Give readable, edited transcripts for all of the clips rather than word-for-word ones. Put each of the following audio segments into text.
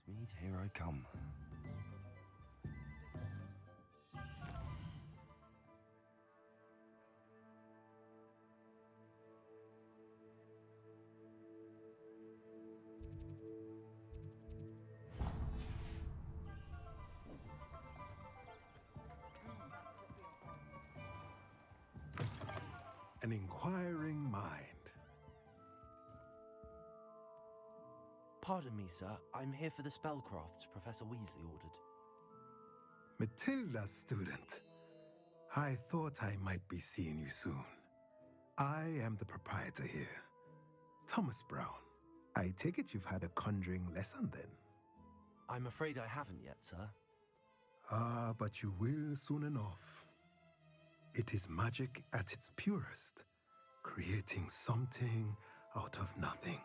Read, here I come. An inquiring mind. Pardon me, sir. I'm here for the spellcrafts Professor Weasley ordered. Matilda's student. I thought I might be seeing you soon. I am the proprietor here, Thomas Brown. I take it you've had a conjuring lesson then? I'm afraid I haven't yet, sir. Ah, but you will soon enough. It is magic at its purest, creating something out of nothing.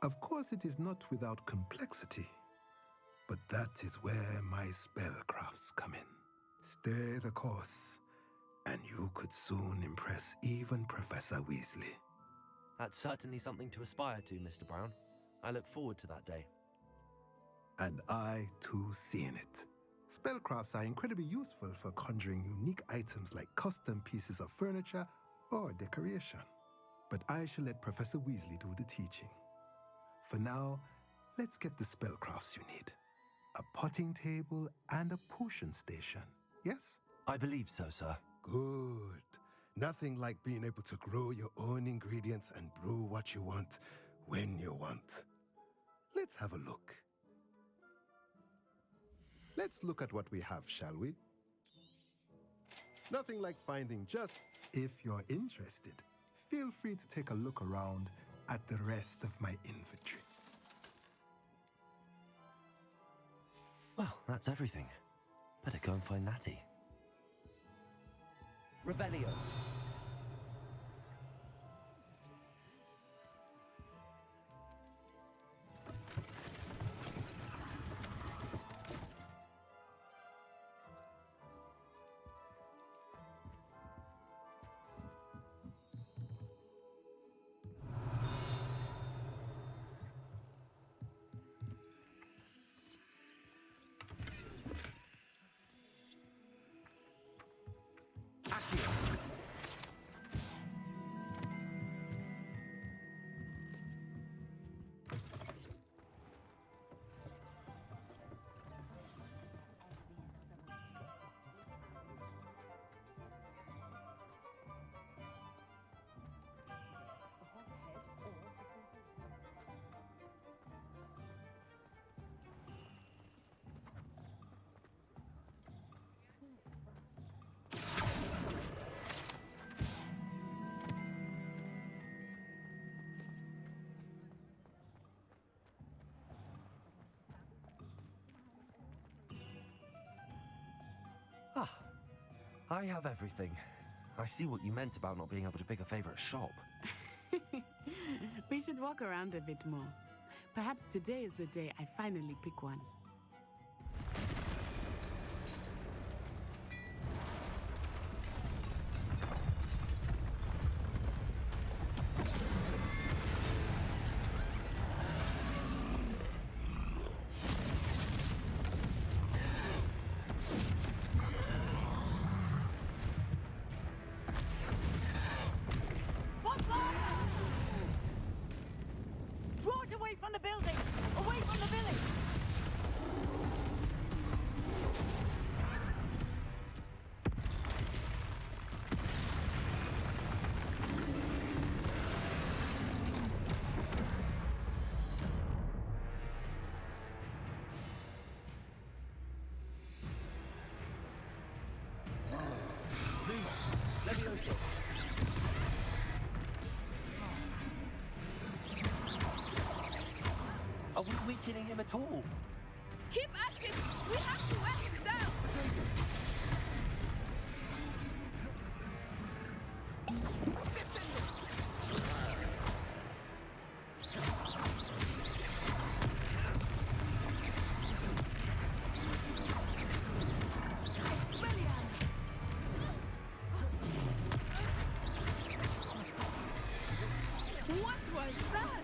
Of course, it is not without complexity, but that is where my spellcrafts come in. Stay the course, and you could soon impress even Professor Weasley. That's certainly something to aspire to, Mr. Brown. I look forward to that day. And I, too, seeing it. Spellcrafts are incredibly useful for conjuring unique items like custom pieces of furniture or decoration. But I shall let Professor Weasley do the teaching. For now, let's get the spellcrafts you need. A potting table and a potion station, yes? I believe so, sir. Good. Nothing like being able to grow your own ingredients and brew what you want when you want. Let's have a look. Let's look at what we have, shall we? Nothing like finding just... If you're interested, feel free to take a look around at the rest of my inventory. Well, that's everything. Better go and find Natty. Revelio. Ah, I have everything. I see what you meant about not being able to pick a favorite shop. We should walk around a bit more. Perhaps today is the day I finally pick one. Draw it away from the building! Away from the village! Levioso. Are we weakening him at all? Keep at it! We have to wear him down! What was that?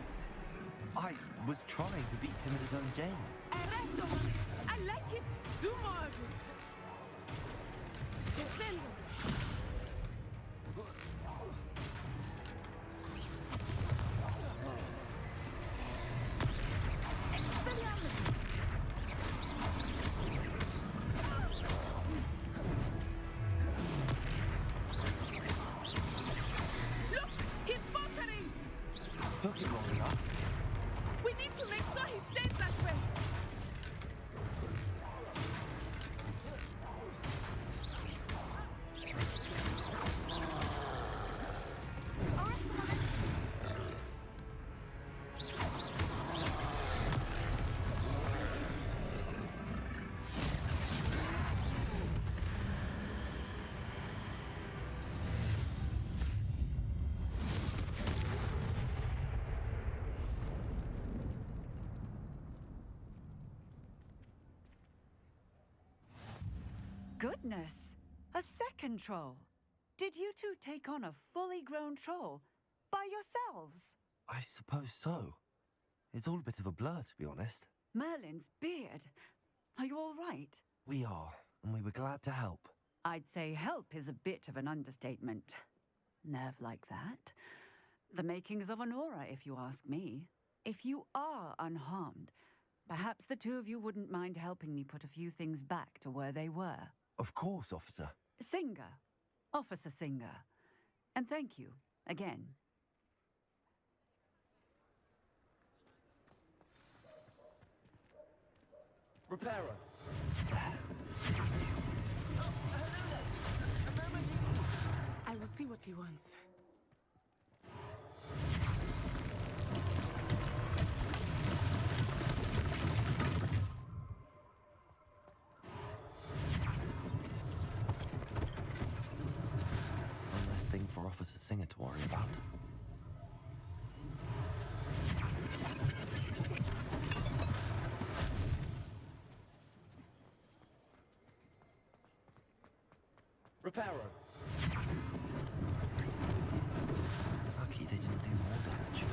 I was trying to beat him at his own game. Arresto! I like it. Do more of it. Descendo. Expelliarmus! Look! He's faltering! Took it long enough. We need to make sure he stays that way. Goodness! A second troll. Did you two take on a fully grown troll by yourselves? I suppose so. It's all a bit of a blur, to be honest. Merlin's beard. Are you all right? We are, and we were glad to help. I'd say help is a bit of an understatement. Nerve like that. The makings of an aura, if you ask me. If you are unharmed, perhaps the two of you wouldn't mind helping me put a few things back to where they were. Of course, officer. Singer. Officer Singer. And thank you, again. Repairer. I will see what he wants. One less thing for Officer Singer to worry about. Reparo. Lucky they didn't do more damage.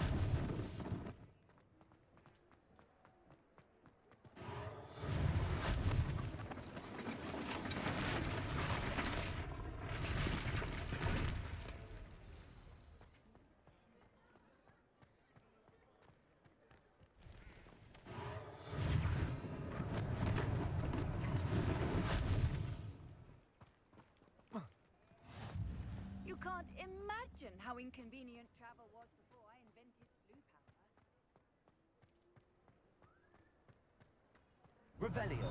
You can't imagine how inconvenient travel was before I invented blue power. Revelio.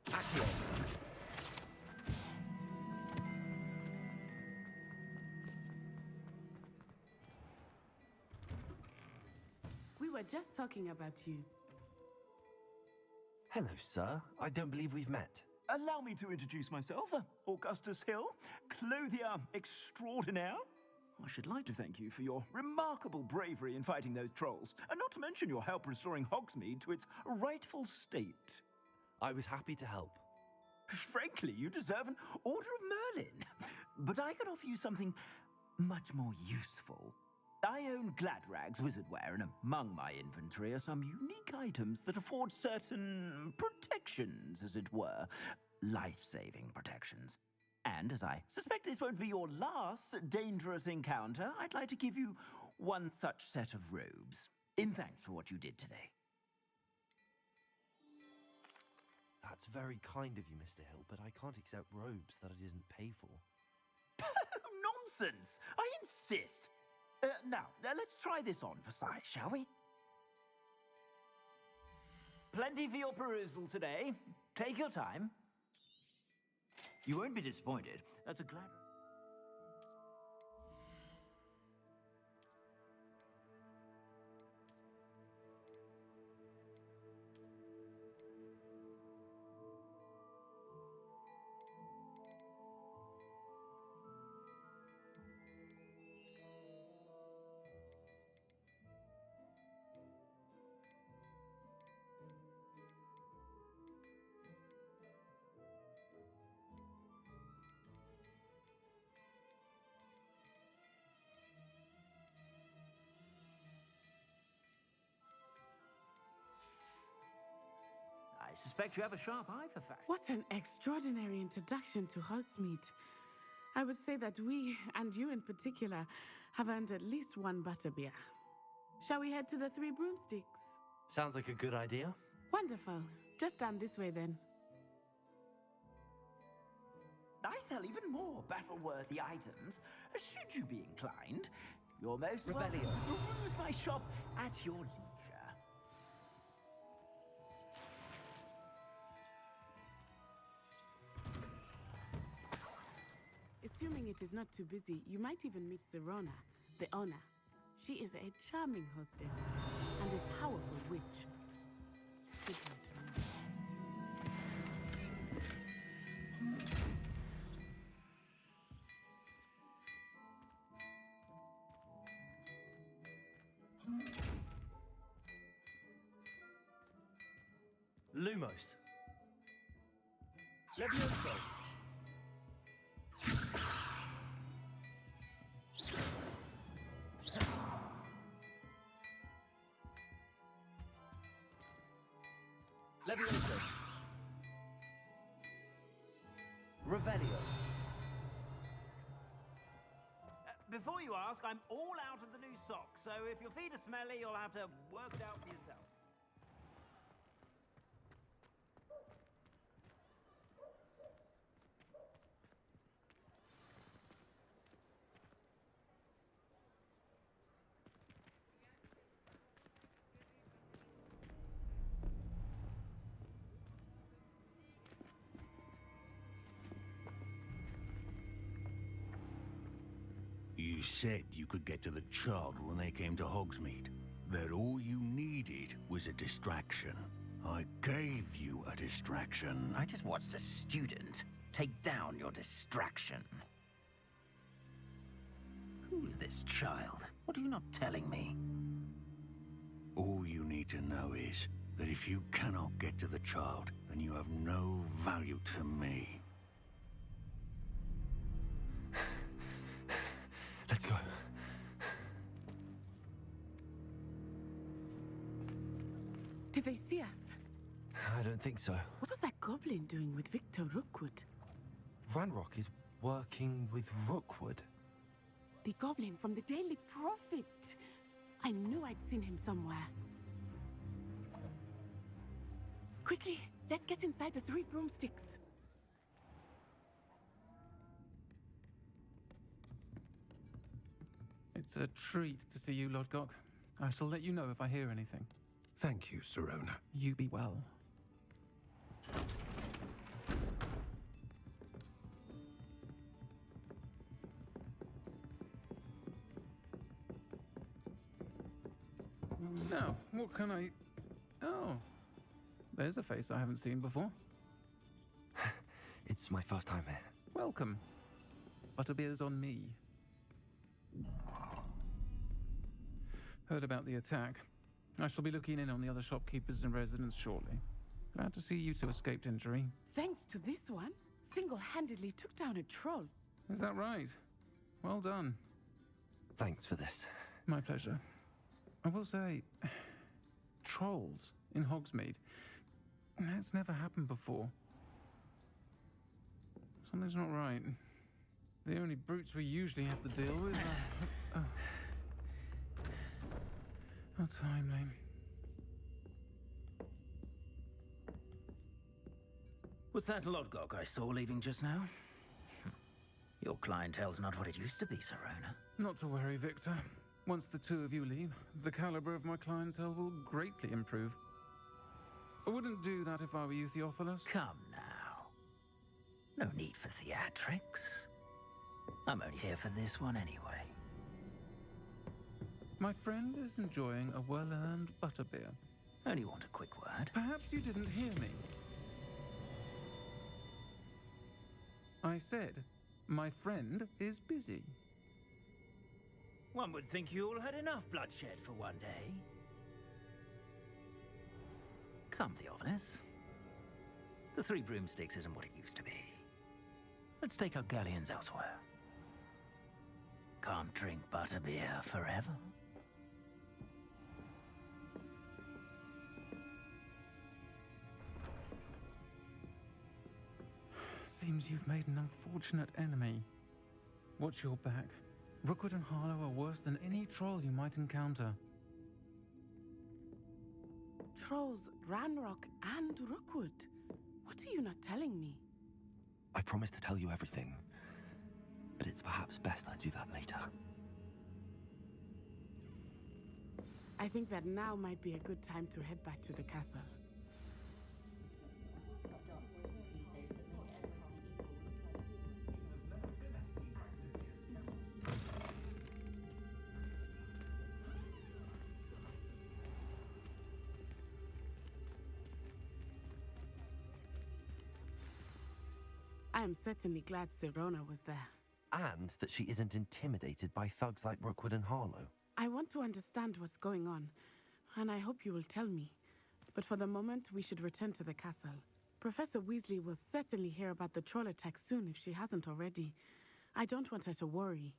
Accio. We were just talking about you. Hello, sir. I don't believe we've met. Allow me to introduce myself, Augustus Hill, clothier extraordinaire. I should like to thank you for your remarkable bravery in fighting those trolls, and not to mention your help restoring Hogsmeade to its rightful state. I was happy to help. Frankly, you deserve an Order of Merlin, but I can offer you something much more useful. I own Gladrag's wizardware, and among my inventory are some unique items that afford certain protections, as it were. Life-saving protections. And as I suspect this won't be your last dangerous encounter, I'd like to give you one such set of robes, in thanks for what you did today. That's very kind of you, Mr. Hill, but I can't accept robes that I didn't pay for. Nonsense! I insist! Now, let's try this on for size, shall we? Plenty for your perusal today. Take your time. You won't be disappointed. That's a glad... I suspect you have a sharp eye for fashion. What an extraordinary introduction to Hogsmeade. I would say that we, and you in particular, have earned at least one butterbeer. Shall we head to the Three Broomsticks? Sounds like a good idea. Wonderful. Just down this way then. I sell even more battle-worthy items, should you be inclined. You're most welcome to peruse my shop at your leisure. Assuming it is not too busy, you might even meet Serona, the owner. She is a charming hostess and a powerful witch. Good time to meet. Lumos. Levioso. Levioso. Revelio. Before you ask, I'm all out of the new socks, so if your feet are smelly, you'll have to work it out for yourself. You said you could get to the child when they came to Hogsmeade. That all you needed was a distraction. I gave you a distraction. I just watched a student take down your distraction. Who's this child? What are you not telling me? All you need to know is that if you cannot get to the child, then you have no value to me. Let's go. Did they see us? I don't think so. What was that goblin doing with Victor Rookwood? Ranrock is working with Rookwood. The goblin from the Daily Prophet. I knew I'd seen him somewhere. Quickly, let's get inside the Three Broomsticks. It's a treat to see you, Lodgok. I shall let you know if I hear anything. Thank you, Serona. You be well. Now, what can I... Oh, there's a face I haven't seen before. It's my first time here. Welcome. Butterbeer's on me. Heard about the attack. I shall be looking in on the other shopkeepers and residents shortly. Glad to see you two escaped injury. Thanks to this one, single-handedly took down a troll. Is that right? Well done. Thanks for this. My pleasure. I will say, trolls in Hogsmeade. That's never happened before. Something's not right. The only brutes we usually have to deal with are... Oh. How timely. Was that Lodgok I saw leaving just now? Your clientele's not what it used to be, Serona. Not to worry, Victor. Once the two of you leave, the caliber of my clientele will greatly improve. I wouldn't do that if I were you, Theophilus. Come now. No need for theatrics. I'm only here for this one anyway. My friend is enjoying a well-earned butterbeer. Only want a quick word. Perhaps you didn't hear me. I said, my friend is busy. One would think you all had enough bloodshed for one day. Come, Theophilus. The Three Broomsticks isn't what it used to be. Let's take our galleons elsewhere. Can't drink butterbeer forever. seems you've made an unfortunate enemy. Watch your back. Rookwood and Harlow are worse than any troll you might encounter. Trolls, Ranrock, and Rookwood. What are you not telling me? I promise to tell you everything, but it's perhaps best I do that later. I think that now might be a good time to head back to the castle. I am certainly glad Sirona was there. And that she isn't intimidated by thugs like Rookwood and Harlow. I want to understand what's going on, and I hope you will tell me. But for the moment, we should return to the castle. Professor Weasley will certainly hear about the troll attack soon if she hasn't already. I don't want her to worry.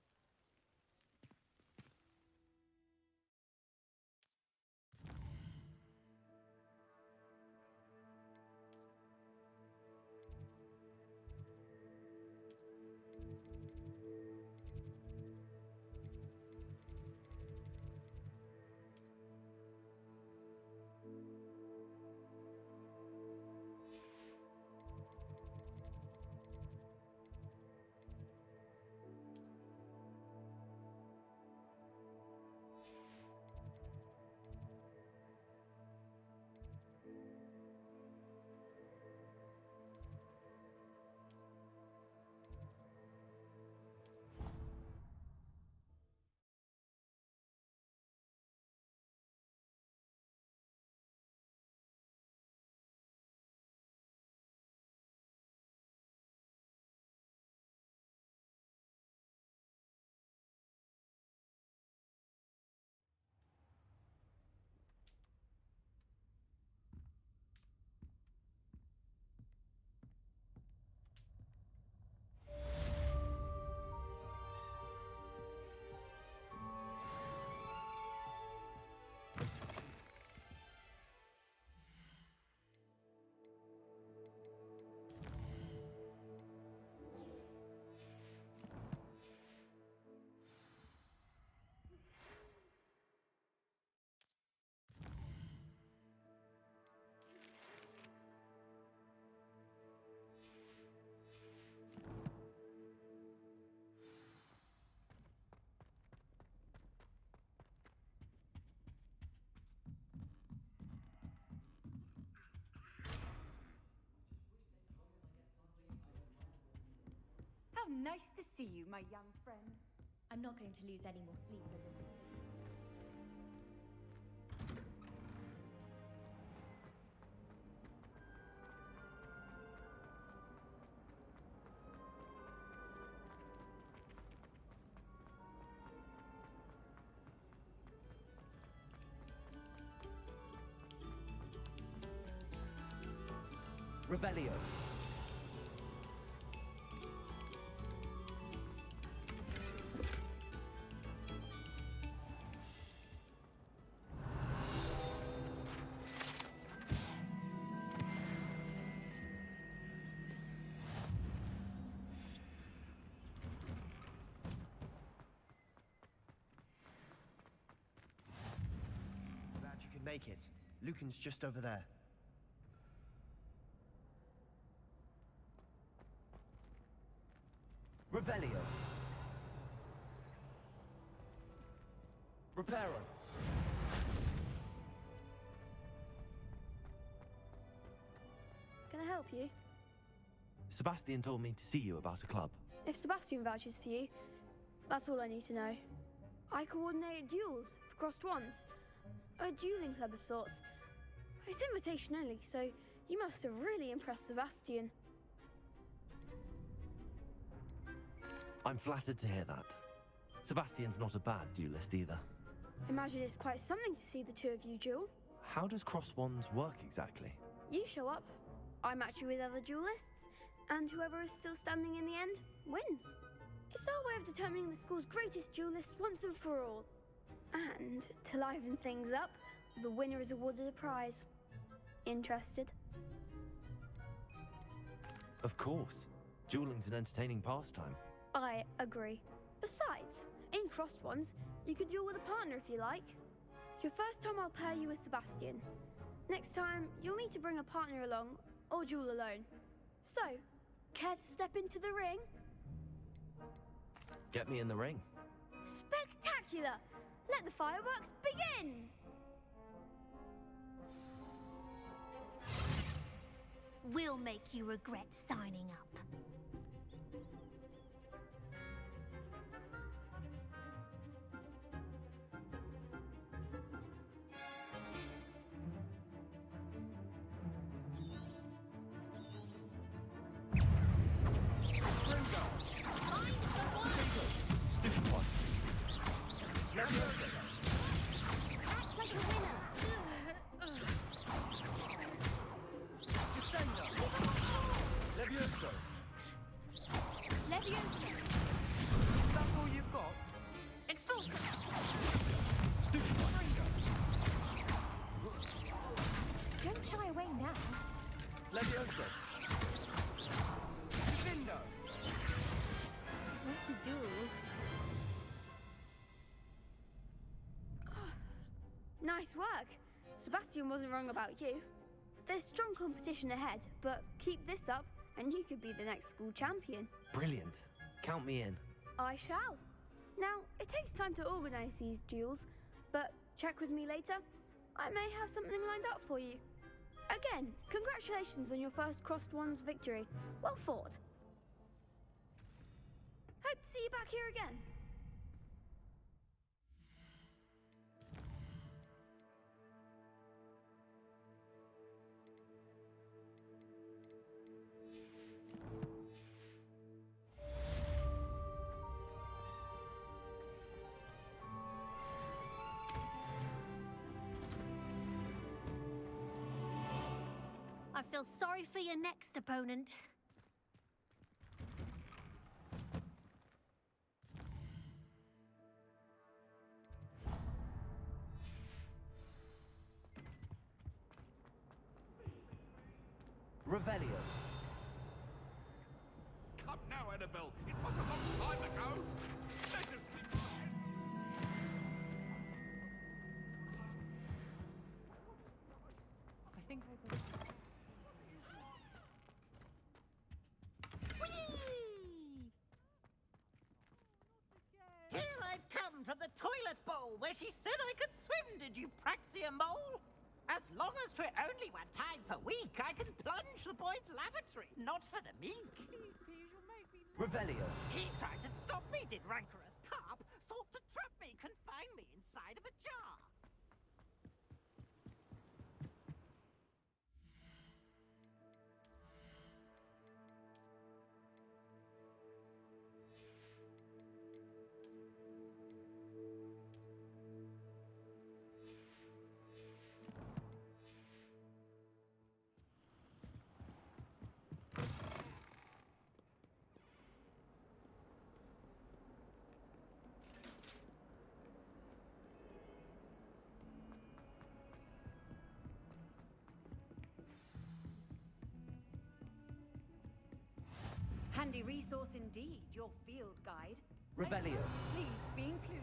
How nice to see you, my young friend. I'm not going to lose any more sleep over this. Revelio. Glad you could make it. Lucan's just over there. Revelio. Reparo. Can I help you? Sebastian told me to see you about a club. If Sebastian vouches for you, that's all I need to know. I coordinate duels for crossed wands. A dueling club of sorts. It's invitation only, so you must have really impressed Sebastian. I'm flattered to hear that. Sebastian's not a bad duelist either. Imagine it's quite something to see the two of you duel. How does cross wands work exactly? You show up, I match you with other duelists, and whoever is still standing in the end wins. It's our way of determining the school's greatest duelist once and for all. And to liven things up, the winner is awarded a prize. Interested? Of course. Dueling's an entertaining pastime. I agree. Besides, in crossed ones, you could duel with a partner if you like. Your first time I'll pair you with Sebastian. Next time, you'll need to bring a partner along, or duel alone. So, care to step into the ring? Get me in the ring. Spectacular! Let the fireworks begin! We'll make you regret signing up. Act like a winner! Levioso! Leviosa! Is that all you've got? Expulsion! Don't shy away now. Levioso! Vindo! What to do? Nice work. Sebastian wasn't wrong about you. There's strong competition ahead, but keep this up and you could be the next school champion. Brilliant. Count me in. I shall. Now, it takes time to organise these duels, but check with me later. I may have something lined up for you. Again, congratulations on your first Crossed Ones victory. Well fought. Hope to see you back here again. I feel sorry for your next opponent. Revelio. Come now, Annabelle. It was a long time ago. Let us be I think I got... Here I've come from the toilet bowl where she said I could swim, did you praxia mole? As long as 'twere only one time per week, I can plunge the boy's lavatory, not for the meek. Revelio. He tried to stop me, did rancorous carp, sought to trap me, confine me inside of a jar. Handy resource indeed, your field guide. Revelio. Pleased to be included.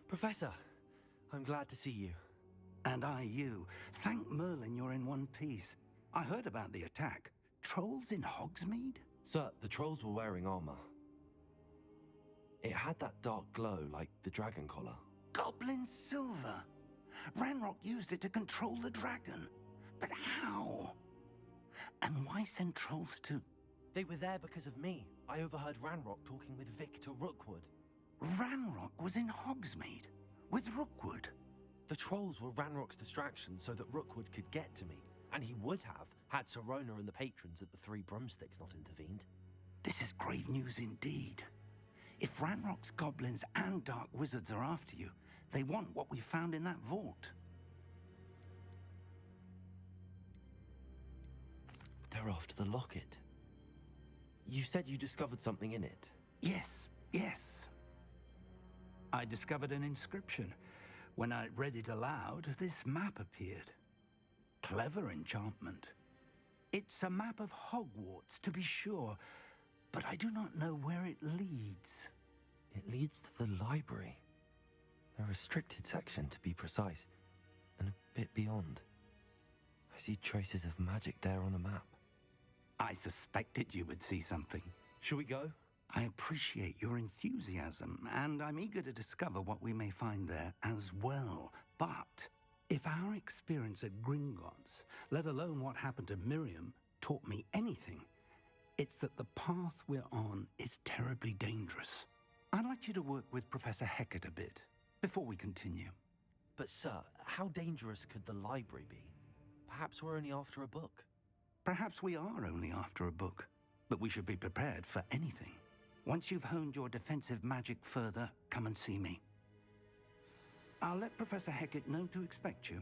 Professor, I'm glad to see you. And I you. Thank Merlin you're in one piece. I heard about the attack. Trolls in Hogsmeade? Sir, the trolls were wearing armor. It had that dark glow like the dragon collar. Goblin silver! Ranrock used it to control the dragon. But how? And why send trolls to... They were there because of me. I overheard Ranrock talking with Victor Rookwood. Ranrock was in Hogsmeade with Rookwood. The trolls were Ranrock's distraction so that Rookwood could get to me, and he would have had Sirona and the patrons at the Three Broomsticks not intervened. This is grave news indeed. If Ranrock's goblins and dark wizards are after you, they want what we found in that vault. They're after the locket. You said you discovered something in it. Yes, yes. I discovered an inscription. When I read it aloud, this map appeared. Clever enchantment. It's a map of Hogwarts, to be sure, but I do not know where it leads. It leads to the library. A restricted section, to be precise, and a bit beyond. I see traces of magic there on the map. I suspected you would see something. Shall we go? I appreciate your enthusiasm, and I'm eager to discover what we may find there as well. But if our experience at Gringotts, let alone what happened to Miriam, taught me anything, it's that the path we're on is terribly dangerous. I'd like you to work with Professor Hecat a bit before we continue. But sir, how dangerous could the library be? Perhaps we're only after a book. Perhaps we are only after a book, but we should be prepared for anything. Once you've honed your defensive magic further, come and see me. I'll let Professor Hecat know to expect you.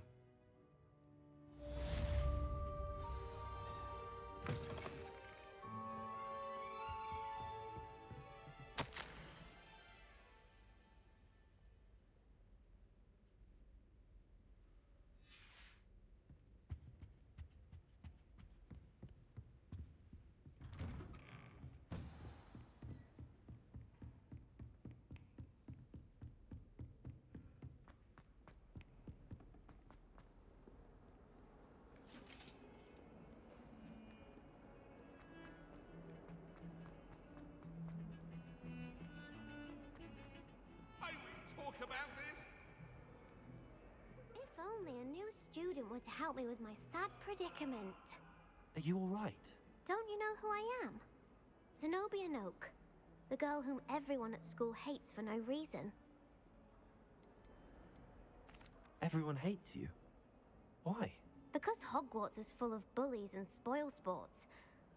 About this? If only a new student were to help me with my sad predicament. Are you all right? Don't you know who I am? Zenobia Noak, the girl whom everyone at school hates for no reason. Everyone hates you. Why? Because Hogwarts is full of bullies and spoilsports.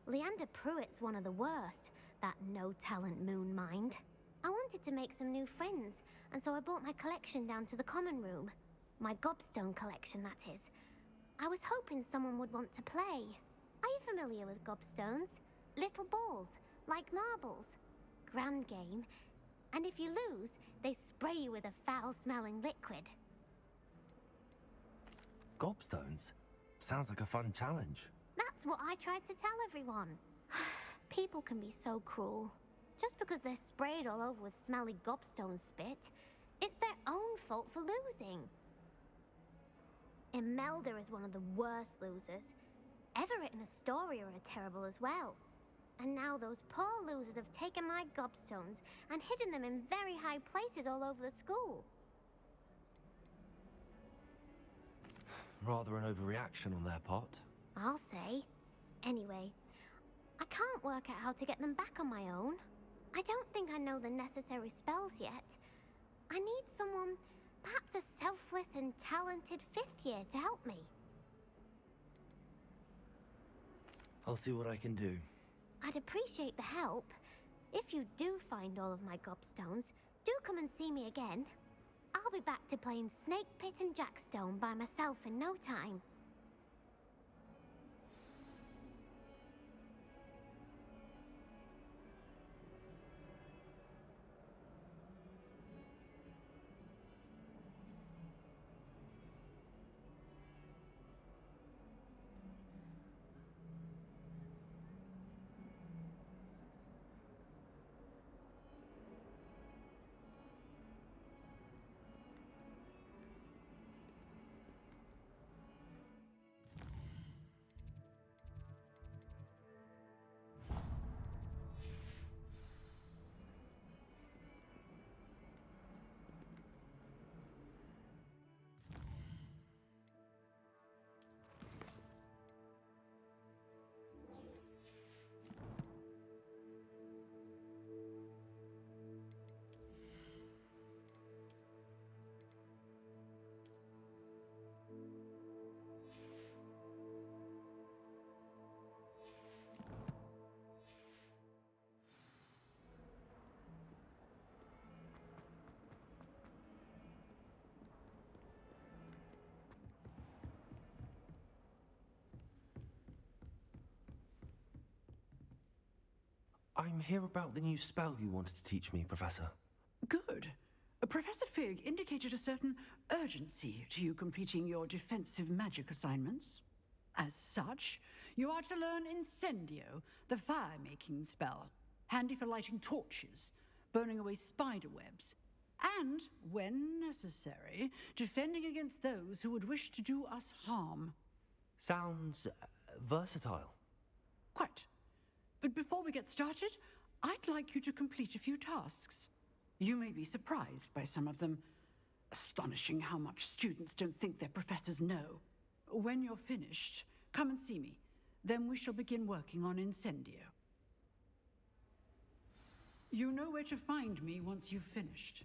Leander Pruitt's one of the worst, that no-talent moon mind. I wanted to make some new friends, and so I brought my collection down to the common room. My gobstone collection, that is. I was hoping someone would want to play. Are you familiar with gobstones? Little balls, like marbles. Grand game. And if you lose, they spray you with a foul-smelling liquid. Gobstones? Sounds like a fun challenge. That's what I tried to tell everyone. People can be so cruel. Just because they're sprayed all over with smelly gobstone spit, it's their own fault for losing. Imelda is one of the worst losers. Everett and Astoria are terrible as well. And now those poor losers have taken my gobstones and hidden them in very high places all over the school. Rather an overreaction on their part. I'll say. Anyway, I can't work out how to get them back on my own. I don't think I know the necessary spells yet. I need someone, perhaps a selfless and talented 5th year to help me. I'll see what I can do. I'd appreciate the help. If you do find all of my gobstones, do come and see me again. I'll be back to playing Snake Pit and Jackstone by myself in no time. I'm here about the new spell you wanted to teach me, Professor. Good. Professor Fig indicated a certain urgency to you completing your defensive magic assignments. As such, you are to learn Incendio, the fire-making spell, handy for lighting torches, burning away spider webs, and, when necessary, defending against those who would wish to do us harm. Sounds versatile. Quite. But before we get started, I'd like you to complete a few tasks. You may be surprised by some of them. Astonishing how much students don't think their professors know. When you're finished, come and see me. Then we shall begin working on Incendio. You know where to find me once you've finished.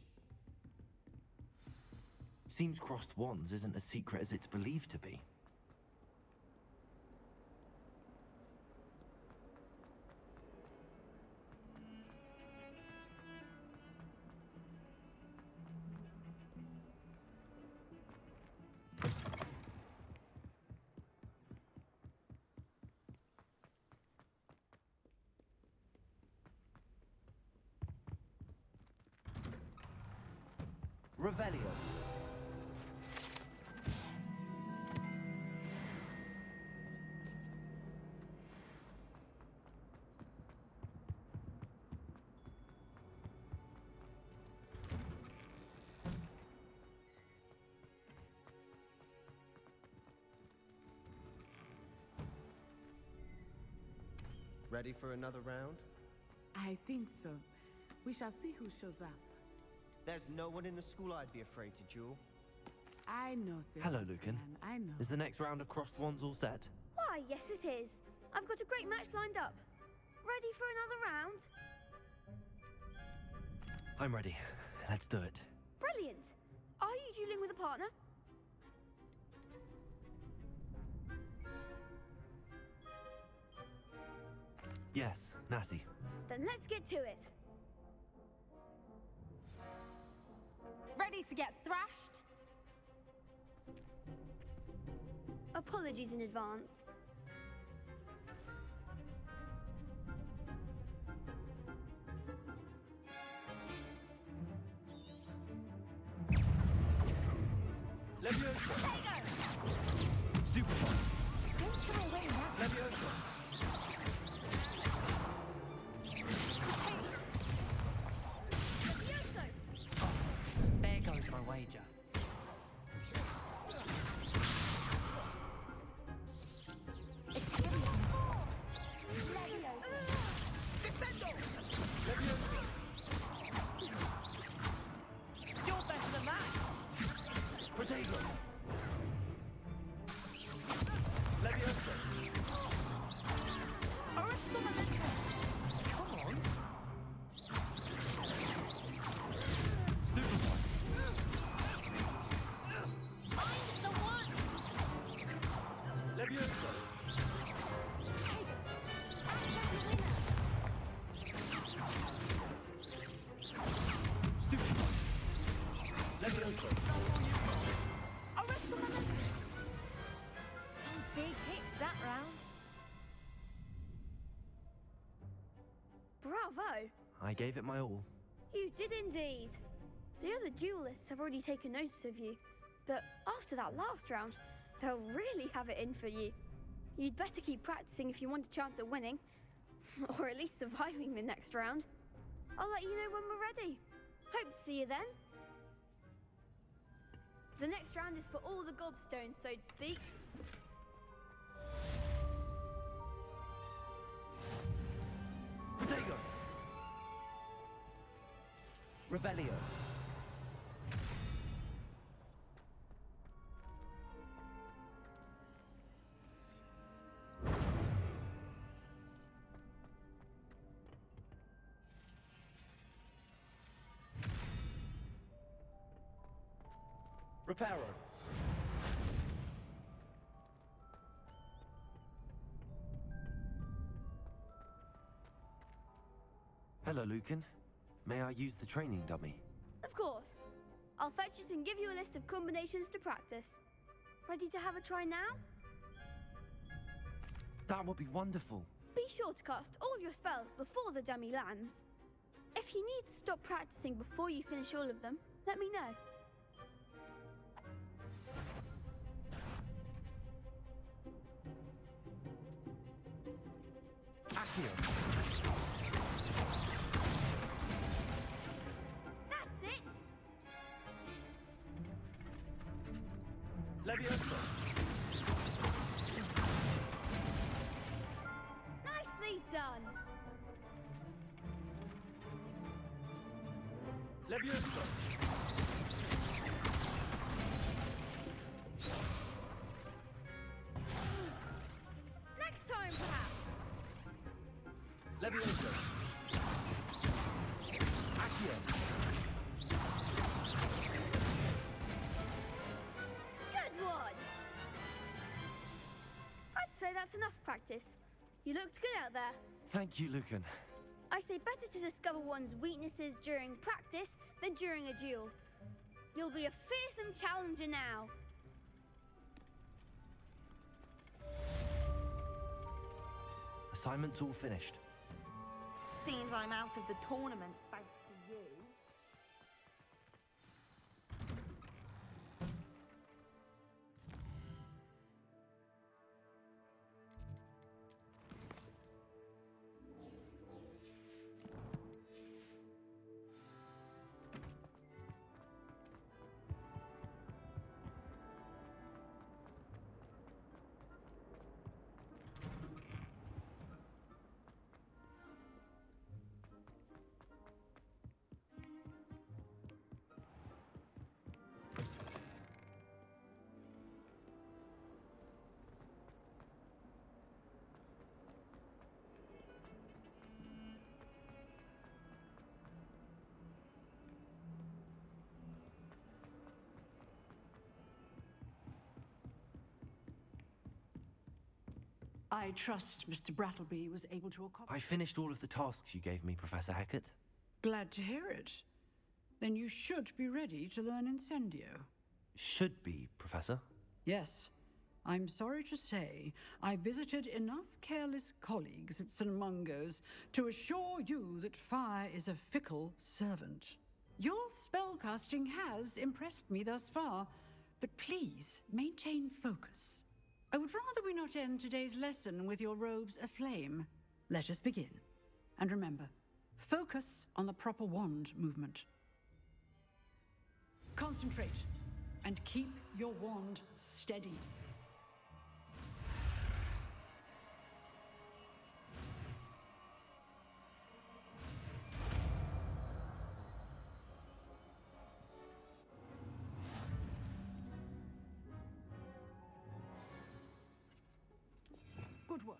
Seems crossed wands isn't as secret as it's believed to be. Revelio. Ready for another round? I think so. We shall see who shows up. There's no one in the school I'd be afraid to duel. I know, Hello, Sebastian. Lucan. I know. Is the next round of crossed wands all set? Why, yes it is. I've got a great match lined up. Ready for another round? I'm ready. Let's do it. Brilliant. Are you dueling with a partner? Yes, Natty. Then let's get to it. Ready to get thrashed? Apologies in advance. Leviosa! Stupefy! Don't throw away that. Leviosa! There goes my wager. You're better than that! Protego! Leviosa! Arrest them as interest! Come on! Stupefy! Find the one! Leviosa! Stupefy! Leviosa! Arrest them as Some big hits that round. Bravo! I gave it my all. You did indeed. The other duelists have already taken notice of you, but after that last round, they'll really have it in for you. You'd better keep practicing if you want a chance at winning, or at least surviving the next round. I'll let you know when we're ready. Hope to see you then. The next round is for all the gobstones, so to speak. Protego! Revelio! Reparo! Hello, Lucan. May I use the training dummy? Of course. I'll fetch it and give you a list of combinations to practice. Ready to have a try now? That would be wonderful. Be sure to cast all your spells before the dummy lands. If you need to stop practicing before you finish all of them, let me know. Accio. That's it! Leviosa. Nicely done! Leviosa. Next time, perhaps! Leviosa. Accio. Good one! I'd say that's enough practice. You looked good out there. Thank you, Lucan. I say better to discover one's weaknesses during practice than during a duel. You'll be a fearsome challenger now. Assignment's all finished. Seems I'm out of the tournament, thanks to you. I trust Mr. Brattleby was able to accomplish. I finished all of the tasks you gave me, Professor Hackett. Glad to hear it. Then you should be ready to learn Incendio. Should be, Professor. Yes. I'm sorry to say, I visited enough careless colleagues at St. Mungo's to assure you that fire is a fickle servant. Your spellcasting has impressed me thus far, but please maintain focus. I would rather we not end today's lesson with your robes aflame. Let us begin. And remember, focus on the proper wand movement. Concentrate and keep your wand steady. Good work.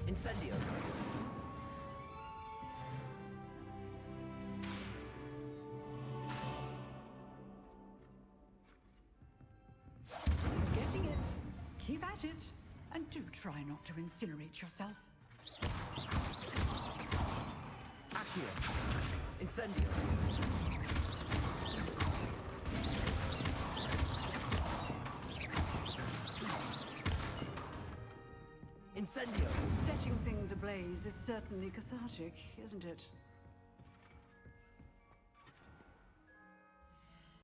Incendio. Getting it. Keep at it. And do try not to incinerate yourself. Accio. Incendio. Incendio. Setting things ablaze is certainly cathartic, isn't it?